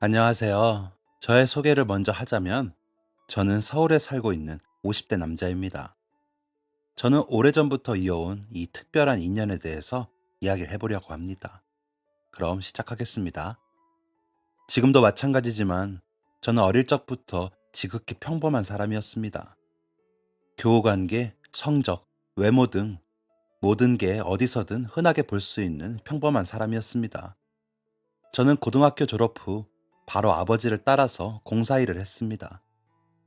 안녕하세요. 저의 소개를 먼저 하자면, 저는 서울에 살고 있는 50대 남자입니다. 저는 오래전부터 이어온 이 특별한 인연에 대해서 이야기를 해보려고 합니다. 그럼 시작하겠습니다. 지금도 마찬가지지만, 저는 어릴 적부터 지극히 평범한 사람이었습니다. 교우관계, 성적, 외모 등 모든 게 어디서든 흔하게 볼 수 있는 평범한 사람이었습니다. 저는 고등학교 졸업 후 바로 아버지를 따라서 공사 일을 했습니다.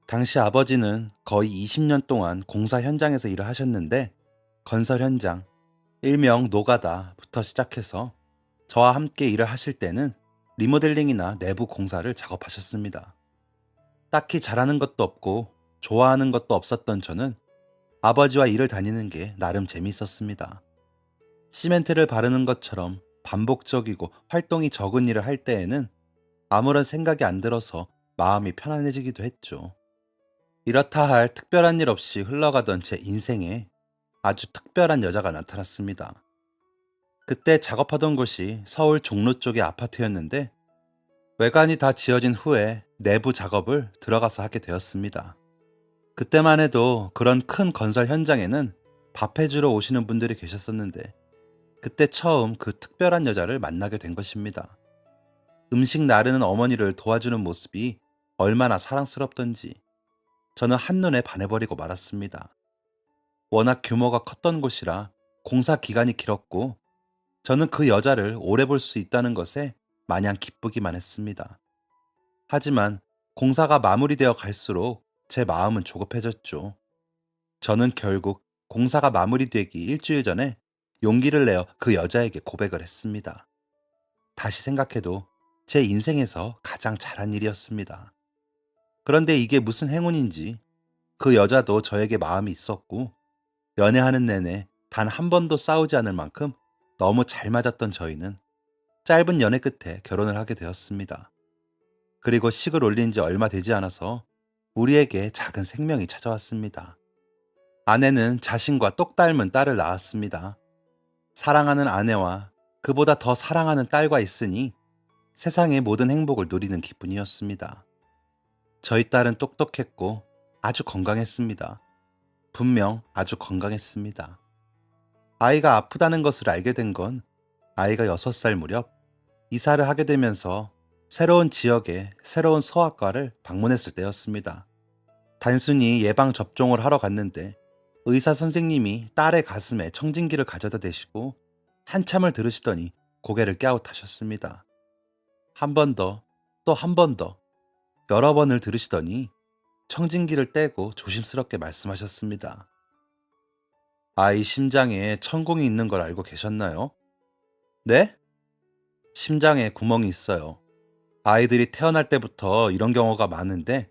당시 아버지는 거의 20년 동안 공사 현장에서 일을 하셨는데, 건설 현장, 일명 노가다부터 시작해서 저와 함께 일을 하실 때는 리모델링이나 내부 공사를 작업하셨습니다. 딱히 잘하는 것도 없고 좋아하는 것도 없었던 저는 아버지와 일을 다니는 게 나름 재밌었습니다. 시멘트를 바르는 것처럼 반복적이고 활동이 적은 일을 할 때에는 아무런 생각이 안 들어서 마음이 편안해지기도 했죠. 이렇다 할 특별한 일 없이 흘러가던 제 인생에 아주 특별한 여자가 나타났습니다. 그때 작업하던 곳이 서울 종로 쪽의 아파트였는데, 외관이 다 지어진 후에 내부 작업을 들어가서 하게 되었습니다. 그때만 해도 그런 큰 건설 현장에는 밥 해주러 오시는 분들이 계셨었는데, 그때 처음 그 특별한 여자를 만나게 된 것입니다. 음식 나르는 어머니를 도와주는 모습이 얼마나 사랑스럽던지 저는 한눈에 반해버리고 말았습니다. 워낙 규모가 컸던 곳이라 공사 기간이 길었고, 저는 그 여자를 오래 볼 수 있다는 것에 마냥 기쁘기만 했습니다. 하지만 공사가 마무리되어 갈수록 제 마음은 조급해졌죠. 저는 결국 공사가 마무리되기 일주일 전에 용기를 내어 그 여자에게 고백을 했습니다. 다시 생각해도 제 인생에서 가장 잘한 일이었습니다. 그런데 이게 무슨 행운인지, 그 여자도 저에게 마음이 있었고, 연애하는 내내 단 한 번도 싸우지 않을 만큼 너무 잘 맞았던 저희는 짧은 연애 끝에 결혼을 하게 되었습니다. 그리고 식을 올린 지 얼마 되지 않아서 우리에게 작은 생명이 찾아왔습니다. 아내는 자신과 똑 닮은 딸을 낳았습니다. 사랑하는 아내와 그보다 더 사랑하는 딸과 있으니 세상의 모든 행복을 누리는 기분이었습니다. 저희 딸은 똑똑했고 아주 건강했습니다. 분명 아주 건강했습니다. 아이가 아프다는 것을 알게 된 건 아이가 6살 무렵 이사를 하게 되면서 새로운 지역에 새로운 소아과를 방문했을 때였습니다. 단순히 예방 접종을 하러 갔는데 의사 선생님이 딸의 가슴에 청진기를 가져다 대시고 한참을 들으시더니 고개를 갸웃하셨습니다. 한 번 더, 또 한 번 더, 여러 번을 들으시더니 청진기를 떼고 조심스럽게 말씀하셨습니다. 아이 심장에 천공이 있는 걸 알고 계셨나요? 네? 심장에 구멍이 있어요. 아이들이 태어날 때부터 이런 경우가 많은데,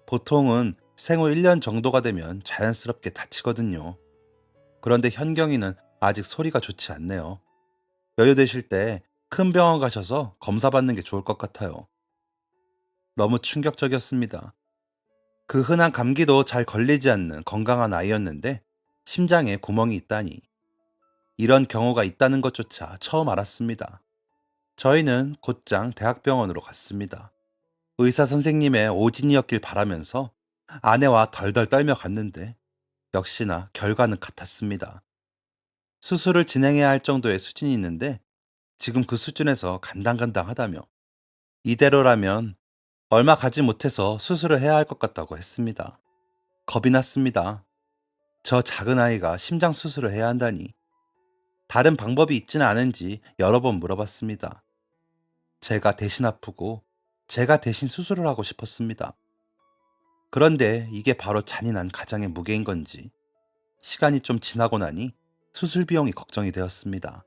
보통은 생후 1년 정도가 되면 자연스럽게 다치거든요. 그런데 현경이는 아직 소리가 좋지 않네요. 여유 되실 때 큰 병원 가셔서 검사 받는 게 좋을 것 같아요. 너무 충격적이었습니다. 그 흔한 감기도 잘 걸리지 않는 건강한 아이였는데 심장에 구멍이 있다니. 이런 경우가 있다는 것조차 처음 알았습니다. 저희는 곧장 대학병원으로 갔습니다. 의사 선생님의 오진이었길 바라면서 아내와 덜덜 떨며 갔는데 역시나 결과는 같았습니다. 수술을 진행해야 할 정도의 수준이 있는데 지금 그 수준에서 간당간당하다며, 이대로라면 얼마 가지 못해서 수술을 해야 할 것 같다고 했습니다. 겁이 났습니다. 저 작은 아이가 심장 수술을 해야 한다니. 다른 방법이 있지는 않은지 여러 번 물어봤습니다. 제가 대신 아프고 제가 대신 수술을 하고 싶었습니다. 그런데 이게 바로 잔인한 가장의 무게인 건지 시간이 좀 지나고 나니 수술 비용이 걱정이 되었습니다.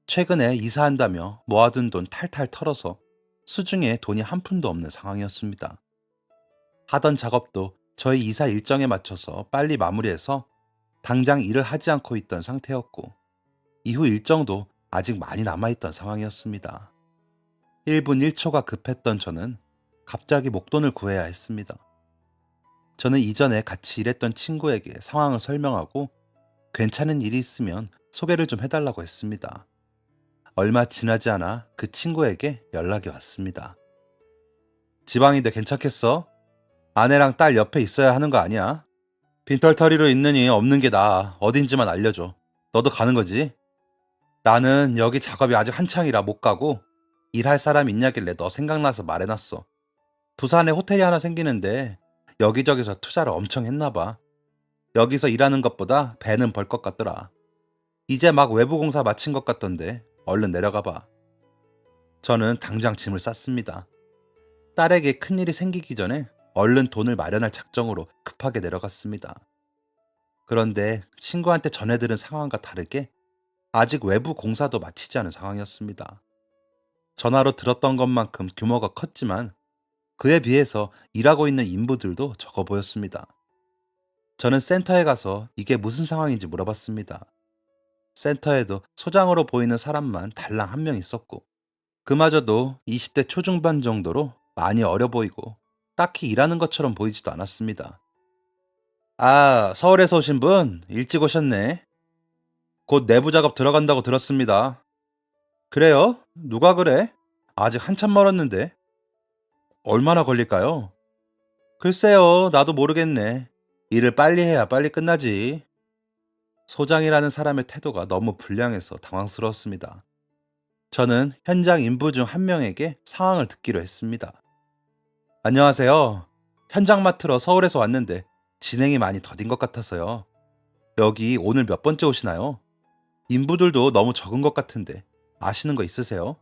최근에 이사한다며 모아둔 돈 탈탈 털어서 수중에 돈이 한 푼도 없는 상황이었습니다. 하던 작업도 저희 이사 일정에 맞춰서 빨리 마무리해서 당장 일을 하지 않고 있던 상태였고, 이후 일정도 아직 많이 남아있던 상황이었습니다. 1분 1초가 급했던 저는 갑자기 목돈을 구해야 했습니다. 저는 이전에 같이 일했던 친구에게 상황을 설명하고 괜찮은 일이 있으면 소개를 좀 해달라고 했습니다. 얼마 지나지 않아 그 친구에게 연락이 왔습니다. 지방인데 괜찮겠어? 아내랑 딸 옆에 있어야 하는 거 아니야? 빈털터리로 있느니 없는 게 나아. 어딘지만 알려줘. 너도 가는 거지? 나는 여기 작업이 아직 한창이라 못 가고 일할 사람 있냐길래 너 생각나서 말해놨어. 부산에 호텔이 하나 생기는데 여기저기서 투자를 엄청 했나 봐. 여기서 일하는 것보다 배는 벌 것 같더라. 이제 막 외부 공사 마친 것 같던데 얼른 내려가 봐. 저는 당장 짐을 쌌습니다. 딸에게 큰일이 생기기 전에 얼른 돈을 마련할 작정으로 급하게 내려갔습니다. 그런데 친구한테 전해들은 상황과 다르게 아직 외부 공사도 마치지 않은 상황이었습니다. 전화로 들었던 것만큼 규모가 컸지만 그에 비해서 일하고 있는 인부들도 적어 보였습니다. 저는 센터에 가서 이게 무슨 상황인지 물어봤습니다. 센터에도 소장으로 보이는 사람만 달랑 한 명 있었고, 그마저도 20대 초중반 정도로 많이 어려 보이고, 딱히 일하는 것처럼 보이지도 않았습니다. 아, 서울에서 오신 분? 일찍 오셨네. 곧 내부 작업 들어간다고 들었습니다. 그래요? 누가 그래? 아직 한참 멀었는데. 얼마나 걸릴까요? 글쎄요, 나도 모르겠네. 일을 빨리 해야 빨리 끝나지. 소장이라는 사람의 태도가 너무 불량해서 당황스러웠습니다. 저는 현장 인부 중 한 명에게 상황을 듣기로 했습니다. 안녕하세요. 현장 맡으러 서울에서 왔는데 진행이 많이 더딘 것 같아서요. 여기 오늘 몇 번째 오시나요? 인부들도 너무 적은 것 같은데 아시는 거 있으세요?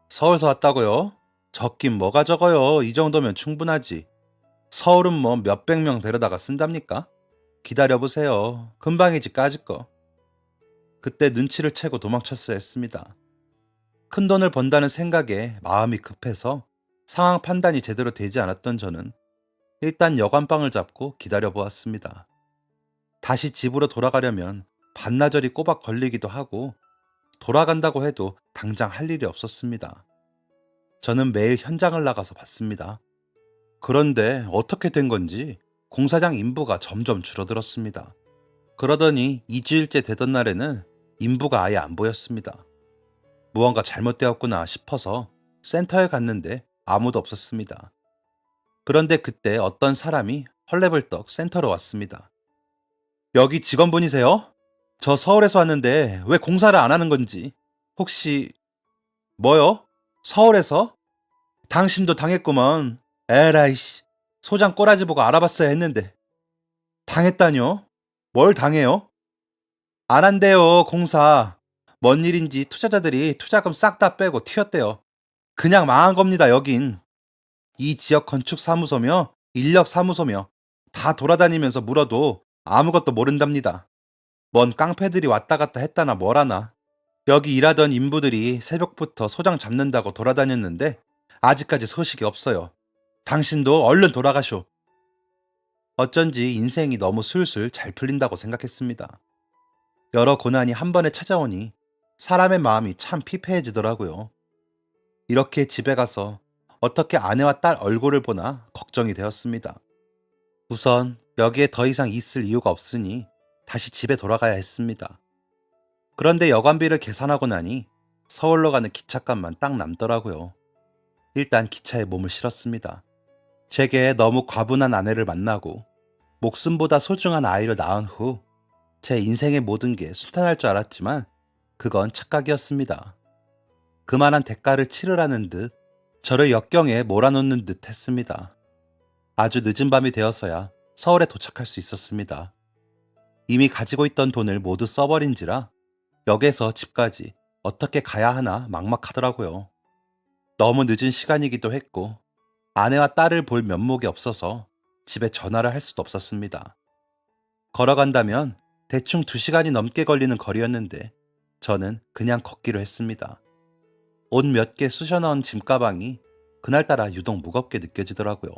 서울서 왔다고요? 적긴 뭐가 적어요. 이 정도면 충분하지. 서울은 뭐 몇백 명 데려다가 쓴답니까? 기다려보세요. 금방이지 까짓 거. 그때 눈치를 채고 도망쳤어야 했습니다. 큰 돈을 번다는 생각에 마음이 급해서 상황 판단이 제대로 되지 않았던 저는 일단 여관방을 잡고 기다려보았습니다. 다시 집으로 돌아가려면 반나절이 꼬박 걸리기도 하고 돌아간다고 해도 당장 할 일이 없었습니다. 저는 매일 현장을 나가서 봤습니다. 그런데 어떻게 된 건지 공사장 인부가 점점 줄어들었습니다. 그러더니 2주일째 되던 날에는 인부가 아예 안 보였습니다. 무언가 잘못되었구나 싶어서 센터에 갔는데 아무도 없었습니다. 그런데 그때 어떤 사람이 헐레벌떡 센터로 왔습니다. 여기 직원분이세요? 저 서울에서 왔는데 왜 공사를 안 하는 건지. 혹시 뭐요? 서울에서? 당신도 당했구먼. 에라이씨. 소장 꼬라지 보고 알아봤어야 했는데. 당했다뇨? 뭘 당해요? 안 한대요, 공사. 뭔 일인지 투자자들이 투자금 싹 다 빼고 튀었대요. 그냥 망한 겁니다, 여긴. 이 지역 건축사무소며 인력사무소며 다 돌아다니면서 물어도 아무것도 모른답니다. 뭔 깡패들이 왔다 갔다 했다나 뭐라나. 여기 일하던 인부들이 새벽부터 소장 잡는다고 돌아다녔는데 아직까지 소식이 없어요. 당신도 얼른 돌아가쇼. 어쩐지 인생이 너무 술술 잘 풀린다고 생각했습니다. 여러 고난이 한 번에 찾아오니 사람의 마음이 참 피폐해지더라고요. 이렇게 집에 가서 어떻게 아내와 딸 얼굴을 보나 걱정이 되었습니다. 우선 여기에 더 이상 있을 이유가 없으니 다시 집에 돌아가야 했습니다. 그런데 여관비를 계산하고 나니 서울로 가는 기차값만 딱 남더라고요. 일단 기차에 몸을 실었습니다. 제게 너무 과분한 아내를 만나고 목숨보다 소중한 아이를 낳은 후 제 인생의 모든 게 순탄할 줄 알았지만 그건 착각이었습니다. 그만한 대가를 치르라는 듯 저를 역경에 몰아넣는 듯 했습니다. 아주 늦은 밤이 되어서야 서울에 도착할 수 있었습니다. 이미 가지고 있던 돈을 모두 써버린지라 역에서 집까지 어떻게 가야 하나 막막하더라고요. 너무 늦은 시간이기도 했고 아내와 딸을 볼 면목이 없어서 집에 전화를 할 수도 없었습니다. 걸어간다면 대충 2시간이 넘게 걸리는 거리였는데 저는 그냥 걷기로 했습니다. 옷 몇 개 쑤셔 넣은 짐가방이 그날따라 유독 무겁게 느껴지더라고요.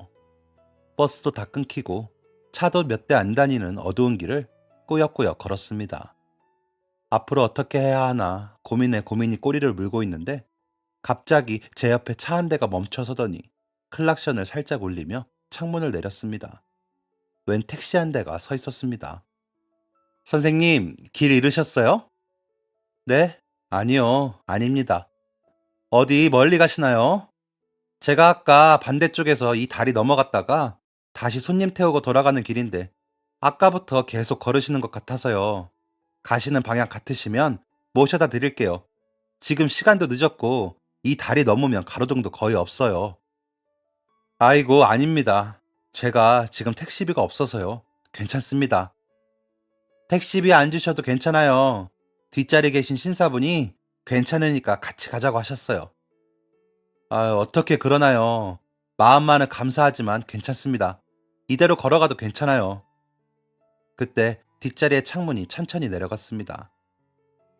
버스도 다 끊기고 차도 몇 대 안 다니는 어두운 길을 꾸역꾸역 걸었습니다. 앞으로 어떻게 해야 하나 고민에 고민이 꼬리를 물고 있는데 갑자기 제 옆에 차 한 대가 멈춰서더니 클락션을 살짝 울리며 창문을 내렸습니다. 웬 택시 한 대가 서 있었습니다. 선생님, 길 잃으셨어요? 네? 아니요, 아닙니다. 어디 멀리 가시나요? 제가 아까 반대쪽에서 이 다리 넘어갔다가 다시 손님 태우고 돌아가는 길인데 아까부터 계속 걸으시는 것 같아서요. 가시는 방향 같으시면 모셔다 드릴게요. 지금 시간도 늦었고 이 다리 넘으면 가로등도 거의 없어요. 아이고, 아닙니다. 제가 지금 택시비가 없어서요. 괜찮습니다. 택시비 안 주셔도 괜찮아요. 뒷자리에 계신 신사분이 괜찮으니까 같이 가자고 하셨어요. 아, 어떻게 그러나요? 마음만은 감사하지만 괜찮습니다. 이대로 걸어가도 괜찮아요. 그때 뒷자리의 창문이 천천히 내려갔습니다.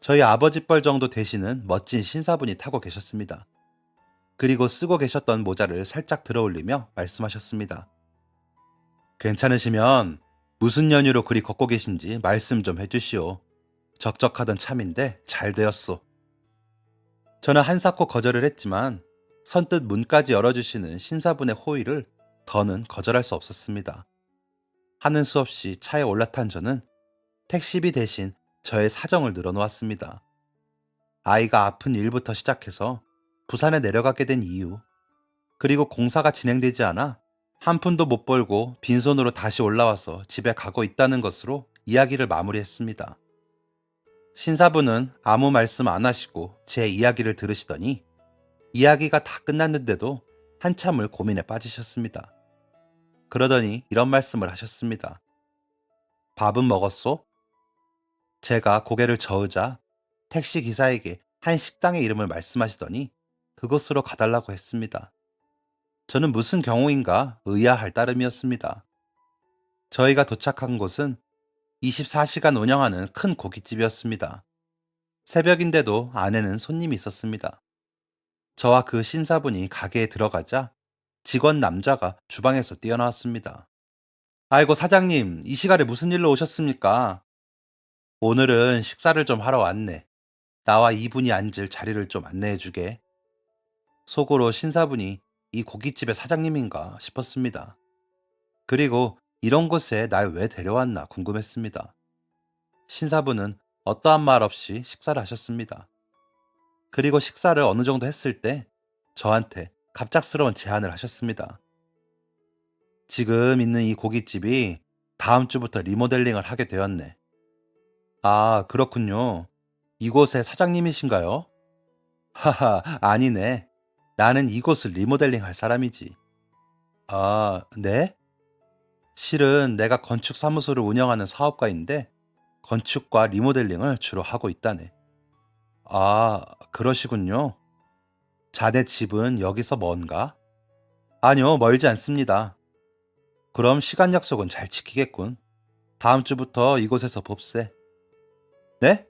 저희 아버지 뻘 정도 되시는 멋진 신사분이 타고 계셨습니다. 그리고 쓰고 계셨던 모자를 살짝 들어 올리며 말씀하셨습니다. 괜찮으시면 무슨 연유로 그리 걷고 계신지 말씀 좀 해주시오. 적적하던 참인데 잘 되었소. 저는 한사코 거절을 했지만 선뜻 문까지 열어주시는 신사분의 호의를 더는 거절할 수 없었습니다. 하는 수 없이 차에 올라탄 저는 택시비 대신 저의 사정을 늘어놓았습니다. 아이가 아픈 일부터 시작해서 부산에 내려가게 된 이유, 그리고 공사가 진행되지 않아 한 푼도 못 벌고 빈손으로 다시 올라와서 집에 가고 있다는 것으로 이야기를 마무리했습니다. 신사분은 아무 말씀 안 하시고 제 이야기를 들으시더니 이야기가 다 끝났는데도 한참을 고민에 빠지셨습니다. 그러더니 이런 말씀을 하셨습니다. 밥은 먹었소? 제가 고개를 저으자 택시 기사에게 한 식당의 이름을 말씀하시더니 그곳으로 가달라고 했습니다. 저는 무슨 경우인가 의아할 따름이었습니다. 저희가 도착한 곳은 24시간 운영하는 큰 고깃집이었습니다. 새벽인데도 안에는 손님이 있었습니다. 저와 그 신사분이 가게에 들어가자 직원 남자가 주방에서 뛰어나왔습니다. 아이고, 사장님, 이 시간에 무슨 일로 오셨습니까? 오늘은 식사를 좀 하러 왔네. 나와 이분이 앉을 자리를 좀 안내해 주게. 속으로 신사분이 이 고깃집의 사장님인가 싶었습니다. 그리고 이런 곳에 날 왜 데려왔나 궁금했습니다. 신사분은 어떠한 말 없이 식사를 하셨습니다. 그리고 식사를 어느 정도 했을 때 저한테 갑작스러운 제안을 하셨습니다. 지금 있는 이 고깃집이 다음 주부터 리모델링을 하게 되었네. 아, 그렇군요. 이곳의 사장님이신가요? 하하, 아니네. 나는 이곳을 리모델링 할 사람이지. 아, 네? 실은 내가 건축 사무소를 운영하는 사업가인데 건축과 리모델링을 주로 하고 있다네. 아, 그러시군요. 자네 집은 여기서 먼가? 아니요, 멀지 않습니다. 그럼 시간 약속은 잘 지키겠군. 다음 주부터 이곳에서 봅세. 네?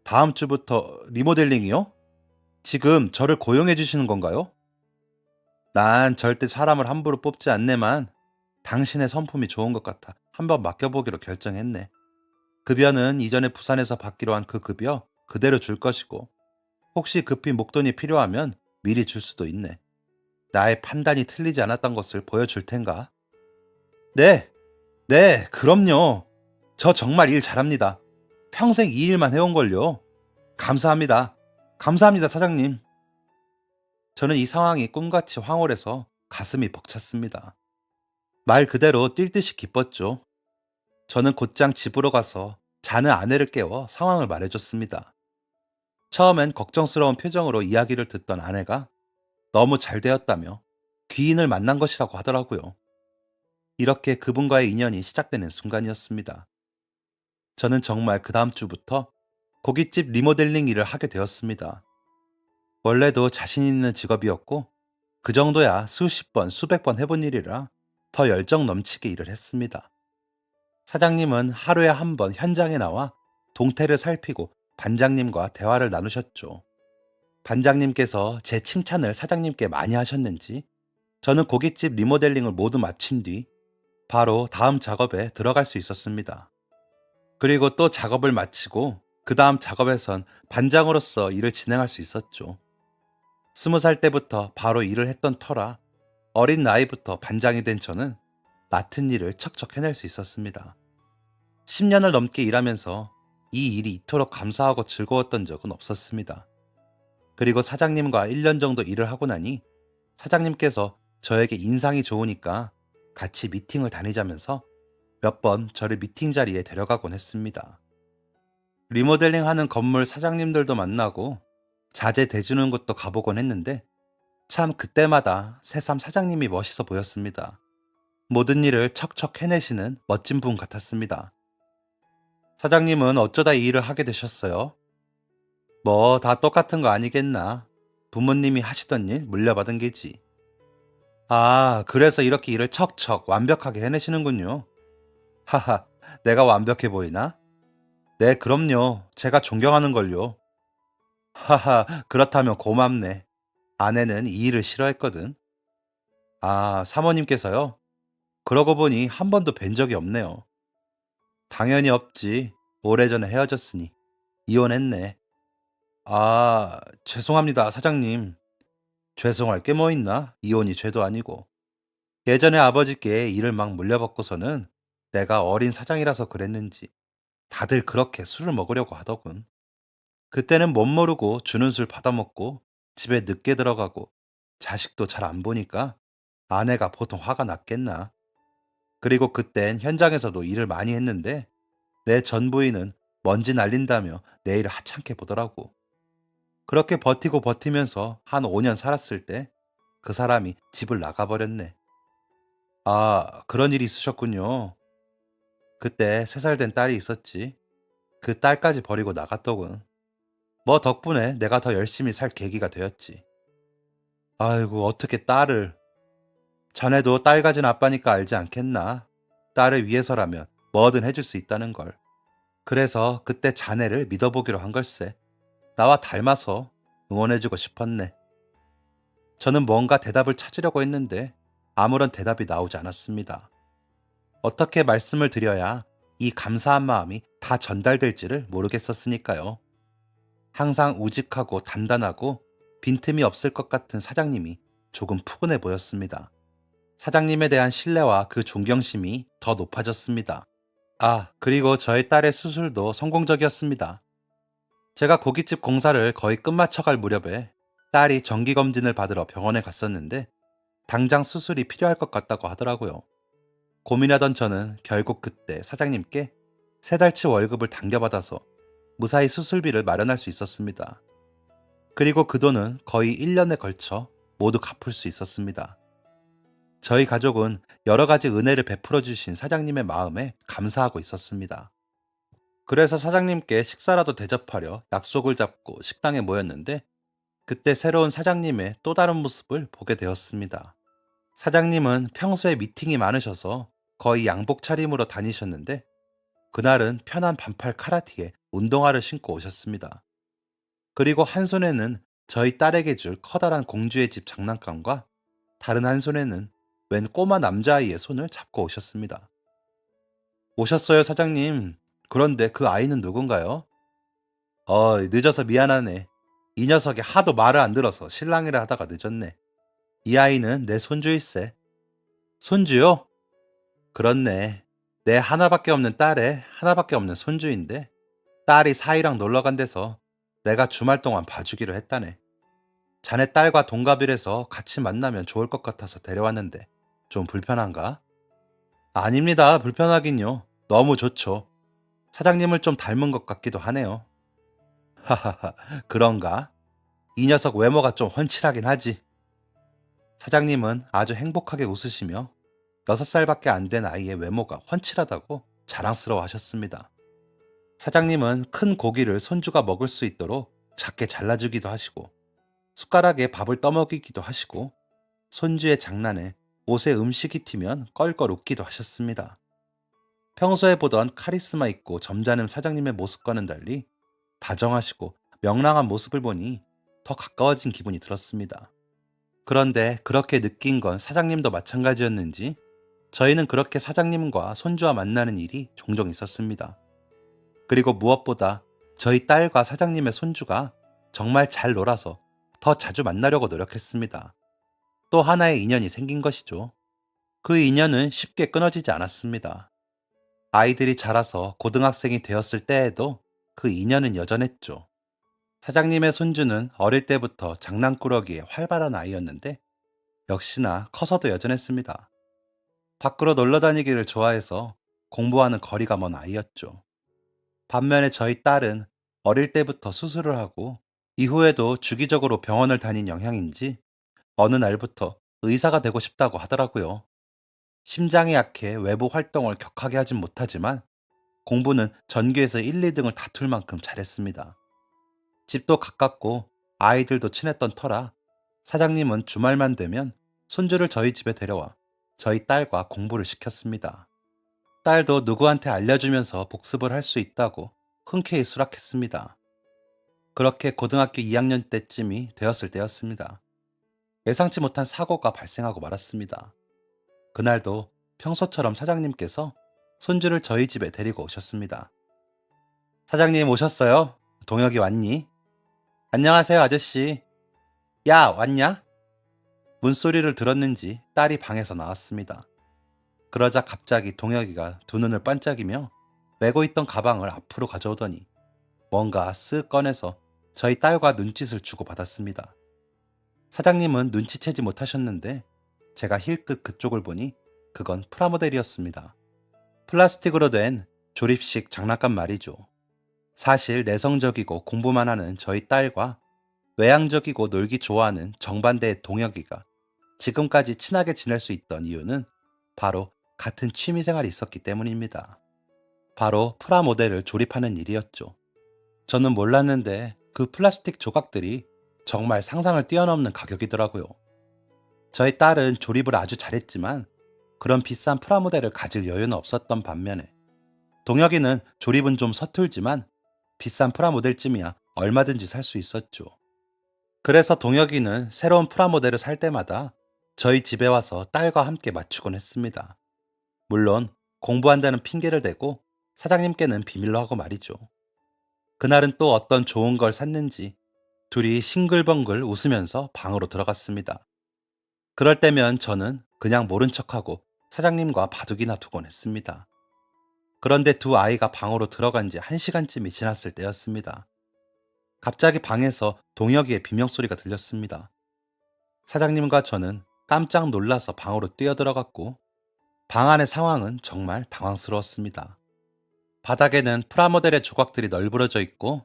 다음 주부터 리모델링이요? 지금 저를 고용해 주시는 건가요? 난 절대 사람을 함부로 뽑지 않네만 당신의 성품이 좋은 것 같아 한번 맡겨보기로 결정했네. 급여는 이전에 부산에서 받기로 한 그 급여 그대로 줄 것이고 혹시 급히 목돈이 필요하면 미리 줄 수도 있네. 나의 판단이 틀리지 않았던 것을 보여줄 텐가? 네, 네, 그럼요. 저 정말 일 잘합니다. 평생 이 일만 해온걸요. 감사합니다. 감사합니다, 사장님. 저는 이 상황이 꿈같이 황홀해서 가슴이 벅찼습니다. 말 그대로 뛸 듯이 기뻤죠. 저는 곧장 집으로 가서 자는 아내를 깨워 상황을 말해줬습니다. 처음엔 걱정스러운 표정으로 이야기를 듣던 아내가 너무 잘 되었다며 귀인을 만난 것이라고 하더라고요. 이렇게 그분과의 인연이 시작되는 순간이었습니다. 저는 정말 그 다음 주부터 고깃집 리모델링 일을 하게 되었습니다. 원래도 자신 있는 직업이었고 그 정도야 수십 번, 수백 번 해본 일이라 더 열정 넘치게 일을 했습니다. 사장님은 하루에 한 번 현장에 나와 동태를 살피고 반장님과 대화를 나누셨죠. 반장님께서 제 칭찬을 사장님께 많이 하셨는지 저는 고깃집 리모델링을 모두 마친 뒤 바로 다음 작업에 들어갈 수 있었습니다. 그리고 또 작업을 마치고 그 다음 작업에선 반장으로서 일을 진행할 수 있었죠. 20살 때부터 바로 일을 했던 터라 어린 나이부터 반장이 된 저는 맡은 일을 척척 해낼 수 있었습니다. 10년을 넘게 일하면서 이 일이 이토록 감사하고 즐거웠던 적은 없었습니다. 그리고 사장님과 1년 정도 일을 하고 나니 사장님께서 저에게 인상이 좋으니까 같이 미팅을 다니자면서 몇 번 저를 미팅 자리에 데려가곤 했습니다. 리모델링 하는 건물 사장님들도 만나고 자재 대주는 곳도 가보곤 했는데 참 그때마다 새삼 사장님이 멋있어 보였습니다. 모든 일을 척척 해내시는 멋진 분 같았습니다. 사장님은 어쩌다 이 일을 하게 되셨어요? 뭐 다 똑같은 거 아니겠나? 부모님이 하시던 일 물려받은 게지. 아, 그래서 이렇게 일을 척척 완벽하게 해내시는군요. 하하, 내가 완벽해 보이나? 네, 그럼요. 제가 존경하는 걸요. 하하, 그렇다면 고맙네. 아내는 이 일을 싫어했거든. 아, 사모님께서요? 그러고 보니 한 번도 뵌 적이 없네요. 당연히 없지. 오래전에 헤어졌으니. 이혼했네. 아, 죄송합니다, 사장님. 죄송할 게 뭐 있나? 이혼이 죄도 아니고. 예전에 아버지께 일을 막 물려받고서는 내가 어린 사장이라서 그랬는지 다들 그렇게 술을 먹으려고 하더군. 그때는 못 모르고 주는 술 받아먹고 집에 늦게 들어가고 자식도 잘 안 보니까 아내가 보통 화가 났겠나. 그리고 그땐 현장에서도 일을 많이 했는데 내 전 부인은 먼지 날린다며 내 일을 하찮게 보더라고. 그렇게 버티고 버티면서 한 5년 살았을 때 그 사람이 집을 나가버렸네. 아, 그런 일이 있으셨군요. 그때 3살 된 딸이 있었지. 그 딸까지 버리고 나갔더군. 뭐 덕분에 내가 더 열심히 살 계기가 되었지. 아이고, 어떻게 딸을. 자네도 딸 가진 아빠니까 알지 않겠나? 딸을 위해서라면 뭐든 해줄 수 있다는 걸. 그래서 그때 자네를 믿어보기로 한 걸세. 나와 닮아서 응원해주고 싶었네. 저는 뭔가 대답을 찾으려고 했는데 아무런 대답이 나오지 않았습니다. 어떻게 말씀을 드려야 이 감사한 마음이 다 전달될지를 모르겠었으니까요. 항상 우직하고 단단하고 빈틈이 없을 것 같은 사장님이 조금 푸근해 보였습니다. 사장님에 대한 신뢰와 그 존경심이 더 높아졌습니다. 아, 그리고 저희 딸의 수술도 성공적이었습니다. 제가 고깃집 공사를 거의 끝마쳐갈 무렵에 딸이 정기검진을 받으러 병원에 갔었는데 당장 수술이 필요할 것 같다고 하더라고요. 고민하던 저는 결국 그때 사장님께 3달치 월급을 당겨받아서 무사히 수술비를 마련할 수 있었습니다. 그리고 그 돈은 거의 1년에 걸쳐 모두 갚을 수 있었습니다. 저희 가족은 여러 가지 은혜를 베풀어 주신 사장님의 마음에 감사하고 있었습니다. 그래서 사장님께 식사라도 대접하려 약속을 잡고 식당에 모였는데 그때 새로운 사장님의 또 다른 모습을 보게 되었습니다. 사장님은 평소에 미팅이 많으셔서 거의 양복 차림으로 다니셨는데 그날은 편한 반팔 카라티에 운동화를 신고 오셨습니다. 그리고 한 손에는 저희 딸에게 줄 커다란 공주의 집 장난감과 다른 한 손에는 웬 꼬마 남자아이의 손을 잡고 오셨습니다. 오셨어요, 사장님. 그런데 그 아이는 누군가요? 늦어서 미안하네. 이 녀석이 하도 말을 안 들어서 실랑이를 하다가 늦었네. 이 아이는 내 손주일세. 손주요? 그렇네. 내 하나밖에 없는 딸의 하나밖에 없는 손주인데 딸이 사이랑 놀러 간 데서 내가 주말 동안 봐주기로 했다네. 자네 딸과 동갑이라서 같이 만나면 좋을 것 같아서 데려왔는데 좀 불편한가? 아닙니다. 불편하긴요. 너무 좋죠. 사장님을 좀 닮은 것 같기도 하네요. 하하하, 그런가? 이 녀석 외모가 좀 훤칠하긴 하지. 사장님은 아주 행복하게 웃으시며 6살밖에 안 된 아이의 외모가 훤칠하다고 자랑스러워 하셨습니다. 사장님은 큰 고기를 손주가 먹을 수 있도록 작게 잘라주기도 하시고 숟가락에 밥을 떠먹이기도 하시고 손주의 장난에 옷에 음식이 튀면 껄껄 웃기도 하셨습니다. 평소에 보던 카리스마 있고 점잖은 사장님의 모습과는 달리 다정하시고 명랑한 모습을 보니 더 가까워진 기분이 들었습니다. 그런데 그렇게 느낀 건 사장님도 마찬가지였는지 저희는 그렇게 사장님과 손주와 만나는 일이 종종 있었습니다. 그리고 무엇보다 저희 딸과 사장님의 손주가 정말 잘 놀아서 더 자주 만나려고 노력했습니다. 또 하나의 인연이 생긴 것이죠. 그 인연은 쉽게 끊어지지 않았습니다. 아이들이 자라서 고등학생이 되었을 때에도 그 인연은 여전했죠. 사장님의 손주는 어릴 때부터 장난꾸러기에 활발한 아이였는데 역시나 커서도 여전했습니다. 밖으로 놀러 다니기를 좋아해서 공부와는 거리가 먼 아이였죠. 반면에 저희 딸은 어릴 때부터 수술을 하고 이후에도 주기적으로 병원을 다닌 영향인지 어느 날부터 의사가 되고 싶다고 하더라고요. 심장이 약해 외부 활동을 격하게 하진 못하지만 공부는 전교에서 1, 2등을 다툴 만큼 잘했습니다. 집도 가깝고 아이들도 친했던 터라 사장님은 주말만 되면 손주를 저희 집에 데려와 저희 딸과 공부를 시켰습니다. 딸도 누구한테 알려주면서 복습을 할 수 있다고 흔쾌히 수락했습니다. 그렇게 고등학교 2학년 때쯤이 되었을 때였습니다. 예상치 못한 사고가 발생하고 말았습니다. 그날도 평소처럼 사장님께서 손주를 저희 집에 데리고 오셨습니다. 사장님 오셨어요? 동혁이 왔니? 안녕하세요, 아저씨. 야, 왔냐? 문소리를 들었는지 딸이 방에서 나왔습니다. 그러자 갑자기 동혁이가 두 눈을 반짝이며 메고 있던 가방을 앞으로 가져오더니 뭔가 쓱 꺼내서 저희 딸과 눈짓을 주고받았습니다. 사장님은 눈치채지 못하셨는데 제가 힐끗 그쪽을 보니 그건 프라모델이었습니다. 플라스틱으로 된 조립식 장난감 말이죠. 사실 내성적이고 공부만 하는 저희 딸과 외향적이고 놀기 좋아하는 정반대의 동혁이가 지금까지 친하게 지낼 수 있던 이유는 바로 같은 취미생활이 있었기 때문입니다. 바로 프라모델을 조립하는 일이었죠. 저는 몰랐는데 그 플라스틱 조각들이 정말 상상을 뛰어넘는 가격이더라고요. 저희 딸은 조립을 아주 잘했지만 그런 비싼 프라모델을 가질 여유는 없었던 반면에 동혁이는 조립은 좀 서툴지만 비싼 프라모델쯤이야 얼마든지 살 수 있었죠. 그래서 동혁이는 새로운 프라모델을 살 때마다 저희 집에 와서 딸과 함께 맞추곤 했습니다. 물론 공부한다는 핑계를 대고 사장님께는 비밀로 하고 말이죠. 그날은 또 어떤 좋은 걸 샀는지 둘이 싱글벙글 웃으면서 방으로 들어갔습니다. 그럴 때면 저는 그냥 모른 척하고 사장님과 바둑이나 두곤 했습니다. 그런데 두 아이가 방으로 들어간 지 1시간쯤이 지났을 때였습니다. 갑자기 방에서 동혁이의 비명소리가 들렸습니다. 사장님과 저는 깜짝 놀라서 방으로 뛰어들어갔고 방 안의 상황은 정말 당황스러웠습니다. 바닥에는 프라모델의 조각들이 널브러져 있고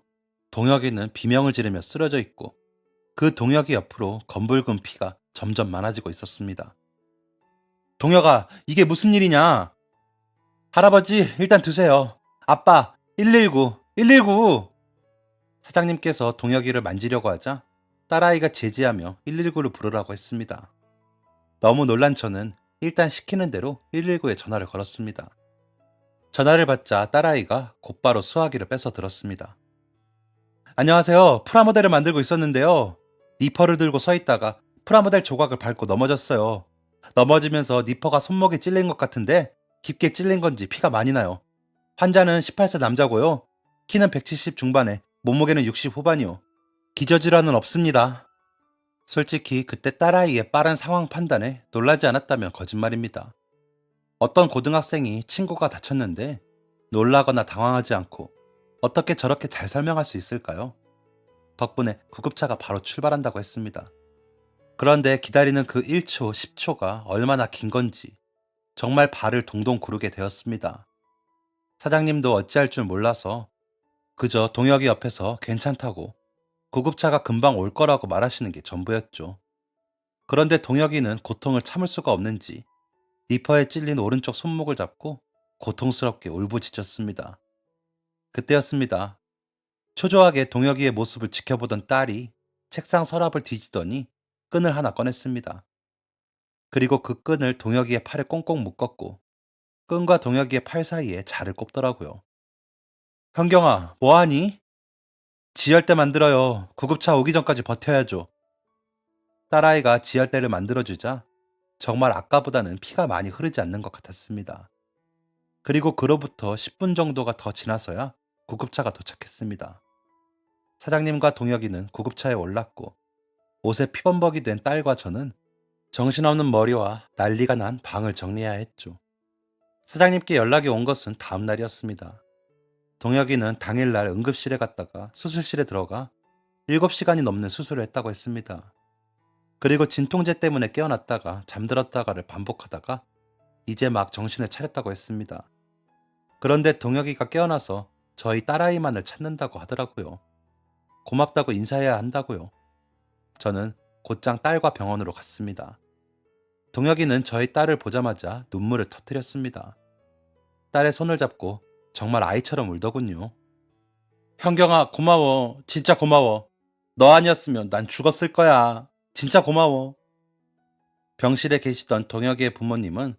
동혁이는 비명을 지르며 쓰러져 있고 그 동혁이 옆으로 검붉은 피가 점점 많아지고 있었습니다. 동혁아, 이게 무슨 일이냐? 할아버지, 일단 드세요. 아빠, 119, 119! 사장님께서 동혁이를 만지려고 하자 딸아이가 제지하며 119를 부르라고 했습니다. 너무 놀란 저는 일단 시키는 대로 119에 전화를 걸었습니다. 전화를 받자 딸아이가 곧바로 수화기를 빼서 들었습니다. 안녕하세요. 프라모델을 만들고 있었는데요. 니퍼를 들고 서 있다가 프라모델 조각을 밟고 넘어졌어요. 넘어지면서 니퍼가 손목에 찔린 것 같은데 깊게 찔린 건지 피가 많이 나요. 환자는 18세 남자고요. 키는 170 중반에 몸무게는 60 후반이요. 기저질환은 없습니다. 솔직히 그때 딸아이의 빠른 상황 판단에 놀라지 않았다면 거짓말입니다. 어떤 고등학생이 친구가 다쳤는데 놀라거나 당황하지 않고 어떻게 저렇게 잘 설명할 수 있을까요? 덕분에 구급차가 바로 출발한다고 했습니다. 그런데 기다리는 그 1초, 10초가 얼마나 긴 건지 정말 발을 동동 구르게 되었습니다. 사장님도 어찌할 줄 몰라서 그저 동혁이 옆에서 괜찮다고 구급차가 금방 올 거라고 말하시는 게 전부였죠. 그런데 동혁이는 고통을 참을 수가 없는지 니퍼에 찔린 오른쪽 손목을 잡고 고통스럽게 울부짖었습니다. 그때였습니다. 초조하게 동혁이의 모습을 지켜보던 딸이 책상 서랍을 뒤지더니 끈을 하나 꺼냈습니다. 그리고 그 끈을 동혁이의 팔에 꽁꽁 묶었고 끈과 동혁이의 팔 사이에 자를 꼽더라고요. 현경아, 뭐하니? 지혈대 만들어요. 구급차 오기 전까지 버텨야죠. 딸아이가 지혈대를 만들어주자 정말 아까보다는 피가 많이 흐르지 않는 것 같았습니다. 그리고 그로부터 10분 정도가 더 지나서야 구급차가 도착했습니다. 사장님과 동혁이는 구급차에 올랐고 옷에 피범벅이 된 딸과 저는 정신없는 머리와 난리가 난 방을 정리해야 했죠. 사장님께 연락이 온 것은 다음 날이었습니다. 동혁이는 당일날 응급실에 갔다가 수술실에 들어가 7시간이 넘는 수술을 했다고 했습니다. 그리고 진통제 때문에 깨어났다가 잠들었다가를 반복하다가 이제 막 정신을 차렸다고 했습니다. 그런데 동혁이가 깨어나서 저희 딸아이만을 찾는다고 하더라고요. 고맙다고 인사해야 한다고요. 저는 곧장 딸과 병원으로 갔습니다. 동혁이는 저희 딸을 보자마자 눈물을 터뜨렸습니다. 딸의 손을 잡고 정말 아이처럼 울더군요. 현경아, 고마워. 진짜 고마워. 너 아니었으면 난 죽었을 거야. 진짜 고마워. 병실에 계시던 동혁이의 부모님은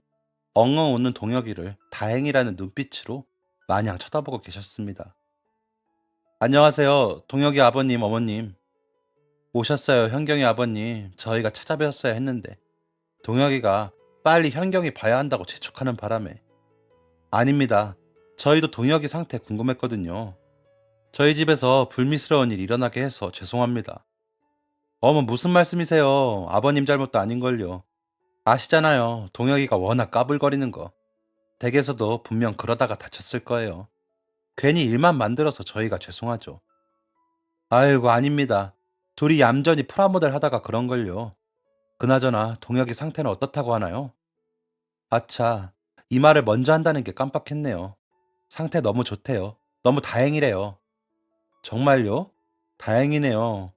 엉엉 웃는 동혁이를 다행이라는 눈빛으로 마냥 쳐다보고 계셨습니다. 안녕하세요. 동혁이 아버님, 어머님. 오셨어요, 현경이 아버님. 저희가 찾아뵈었어야 했는데 동혁이가 빨리 현경이 봐야 한다고 재촉하는 바람에. 아닙니다. 저희도 동혁이 상태 궁금했거든요. 저희 집에서 불미스러운 일 일어나게 해서 죄송합니다. 어머, 무슨 말씀이세요? 아버님 잘못도 아닌걸요. 아시잖아요. 동혁이가 워낙 까불거리는 거. 댁에서도 분명 그러다가 다쳤을 거예요. 괜히 일만 만들어서 저희가 죄송하죠. 아이고, 아닙니다. 둘이 얌전히 프라모델 하다가 그런걸요. 그나저나 동혁이 상태는 어떻다고 하나요? 아차, 이 말을 먼저 한다는 게 깜빡했네요. 상태 너무 좋대요. 너무 다행이래요. 정말요? 다행이네요.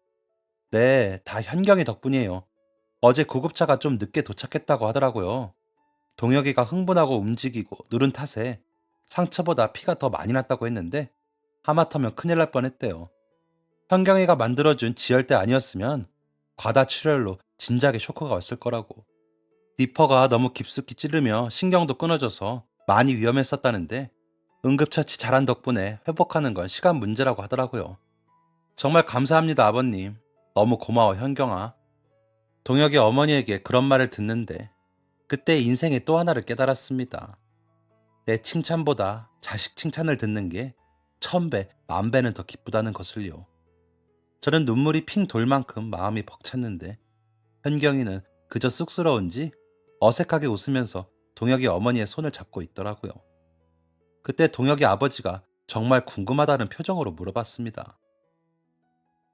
네, 다 현경이 덕분이에요. 어제 구급차가 좀 늦게 도착했다고 하더라고요. 동혁이가 흥분하고 움직이고 누른 탓에 상처보다 피가 더 많이 났다고 했는데 하마터면 큰일 날 뻔했대요. 현경이가 만들어준 지혈대 아니었으면 과다출혈로 진작에 쇼크가 왔을 거라고. 니퍼가 너무 깊숙이 찌르며 신경도 끊어져서 많이 위험했었다는데 응급처치 잘한 덕분에 회복하는 건 시간 문제라고 하더라고요. 정말 감사합니다, 아버님. 너무 고마워, 현경아. 동혁이 어머니에게 그런 말을 듣는데 그때 인생의 또 하나를 깨달았습니다. 내 칭찬보다 자식 칭찬을 듣는 게 1000배, 10,000배는 더 기쁘다는 것을요. 저는 눈물이 핑 돌 만큼 마음이 벅찼는데 현경이는 그저 쑥스러운지 어색하게 웃으면서 동혁이 어머니의 손을 잡고 있더라고요. 그때 동혁이 아버지가 정말 궁금하다는 표정으로 물어봤습니다.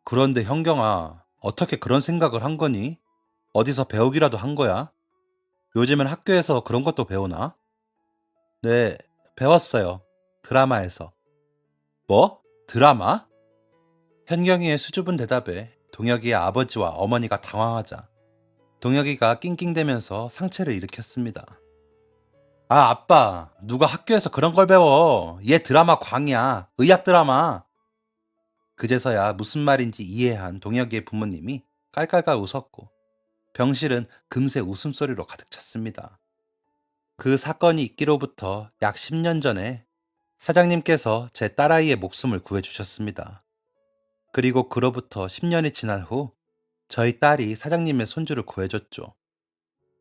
그런데 현경아, 어떻게 그런 생각을 한 거니? 어디서 배우기라도 한 거야? 요즘엔 학교에서 그런 것도 배우나? 네, 배웠어요. 드라마에서. 뭐? 드라마? 현경이의 수줍은 대답에 동혁이의 아버지와 어머니가 당황하자 동혁이가 낑낑대면서 상체를 일으켰습니다. 아, 아빠, 누가 학교에서 그런 걸 배워? 얘 드라마 광이야. 의학 드라마. 그제서야 무슨 말인지 이해한 동혁이의 부모님이 깔깔깔 웃었고 병실은 금세 웃음소리로 가득 찼습니다. 그 사건이 있기로부터 약 10년 전에 사장님께서 제 딸아이의 목숨을 구해주셨습니다. 그리고 그로부터 10년이 지난 후 저희 딸이 사장님의 손주를 구해줬죠.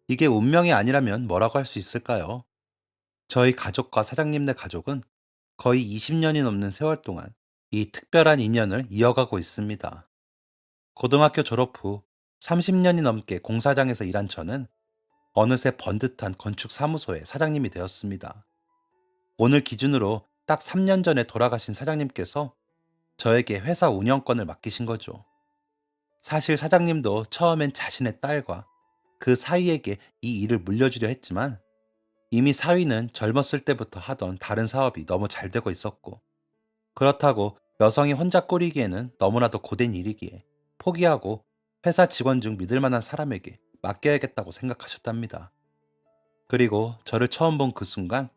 이게 운명이 아니라면 뭐라고 할 수 있을까요? 저희 가족과 사장님네 가족은 거의 20년이 넘는 세월 동안 이 특별한 인연을 이어가고 있습니다. 고등학교 졸업 후 30년이 넘게 공사장에서 일한 저는 어느새 번듯한 건축사무소의 사장님이 되었습니다. 오늘 기준으로 딱 3년 전에 돌아가신 사장님께서 저에게 회사 운영권을 맡기신 거죠. 사실 사장님도 처음엔 자신의 딸과 그 사위에게 이 일을 물려주려 했지만 이미 사위는 젊었을 때부터 하던 다른 사업이 너무 잘 되고 있었고 그렇다고 여성이 혼자 꾸리기에는 너무나도 고된 일이기에 포기하고 회사 직원 중 믿을 만한 사람에게 맡겨야겠다고 생각하셨답니다. 그리고 저를 처음 본 그 순간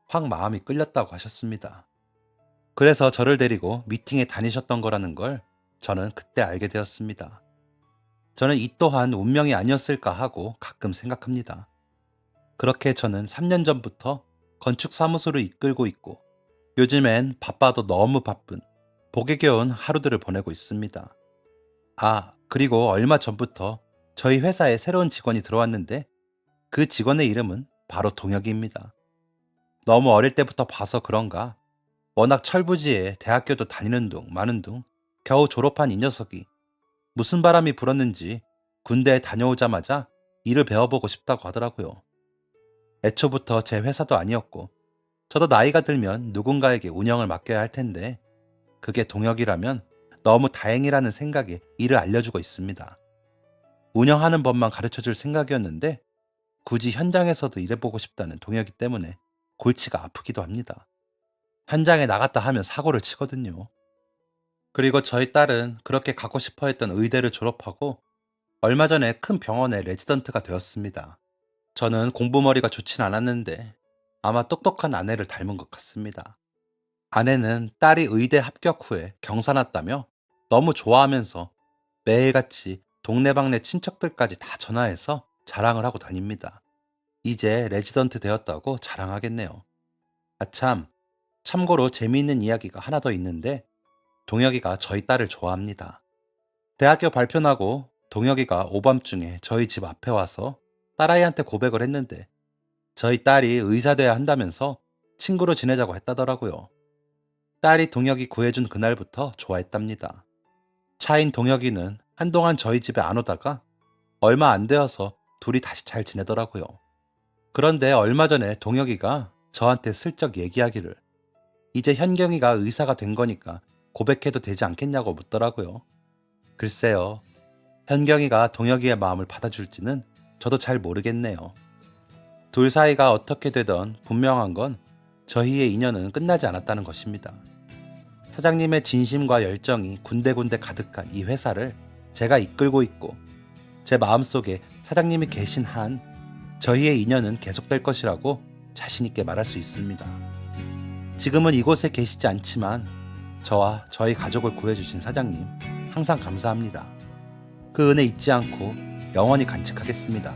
확 마음이 끌렸다고 하셨습니다. 그래서 저를 데리고 미팅에 다니셨던 거라는 걸 저는 그때 알게 되었습니다. 저는 이 또한 운명이 아니었을까 하고 가끔 생각합니다. 그렇게 저는 3년 전부터 건축사무소를 이끌고 있고 요즘엔 바빠도 너무 바쁜 복에 겨운 하루들을 보내고 있습니다. 아, 그리고 얼마 전부터 저희 회사에 새로운 직원이 들어왔는데 그 직원의 이름은 바로 동혁이입니다. 너무 어릴 때부터 봐서 그런가 워낙 철부지에 대학교도 다니는 둥 마는 둥 겨우 졸업한 이 녀석이 무슨 바람이 불었는지 군대에 다녀오자마자 일을 배워보고 싶다고 하더라고요. 애초부터 제 회사도 아니었고 저도 나이가 들면 누군가에게 운영을 맡겨야 할 텐데 그게 동혁이라면 너무 다행이라는 생각에 일을 알려주고 있습니다. 운영하는 법만 가르쳐 줄 생각이었는데 굳이 현장에서도 일해보고 싶다는 동혁이 때문에 골치가 아프기도 합니다. 현장에 나갔다 하면 사고를 치거든요. 그리고 저희 딸은 그렇게 가고 싶어 했던 의대를 졸업하고 얼마 전에 큰 병원의 레지던트가 되었습니다. 저는 공부머리가 좋진 않았는데 아마 똑똑한 아내를 닮은 것 같습니다. 아내는 딸이 의대 합격 후에 경사 났다며 너무 좋아하면서 매일같이 동네방네 친척들까지 다 전화해서 자랑을 하고 다닙니다. 이제 레지던트 되었다고 자랑하겠네요. 아참, 참고로 재미있는 이야기가 하나 더 있는데 동혁이가 저희 딸을 좋아합니다. 대학교 발표 나고 동혁이가 오밤중에 저희 집 앞에 와서 딸아이한테 고백을 했는데 저희 딸이 의사 돼야 한다면서 친구로 지내자고 했다더라고요. 딸이 동혁이 구해준 그날부터 좋아했답니다. 차인 동혁이는 한동안 저희 집에 안 오다가 얼마 안 되어서 둘이 다시 잘 지내더라고요. 그런데 얼마 전에 동혁이가 저한테 슬쩍 얘기하기를 이제 현경이가 의사가 된 거니까 고백해도 되지 않겠냐고 묻더라고요. 글쎄요. 현경이가 동혁이의 마음을 받아줄지는 저도 잘 모르겠네요. 둘 사이가 어떻게 되던 분명한 건 저희의 인연은 끝나지 않았다는 것입니다. 사장님의 진심과 열정이 군데군데 가득한 이 회사를 제가 이끌고 있고 제 마음속에 사장님이 계신 한 저희의 인연은 계속될 것이라고 자신있게 말할 수 있습니다. 지금은 이곳에 계시지 않지만 저와 저희 가족을 구해주신 사장님 항상 감사합니다. 그 은혜 잊지 않고 영원히 간직하겠습니다.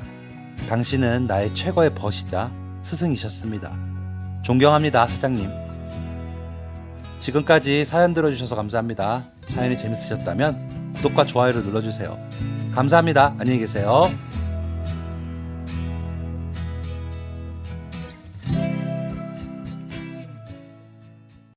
당신은 나의 최고의 벗이자 스승이셨습니다. 존경합니다, 사장님. 지금까지 사연 들어주셔서 감사합니다. 사연이 재밌으셨다면 구독과 좋아요를 눌러주세요. 감사합니다. 안녕히 계세요.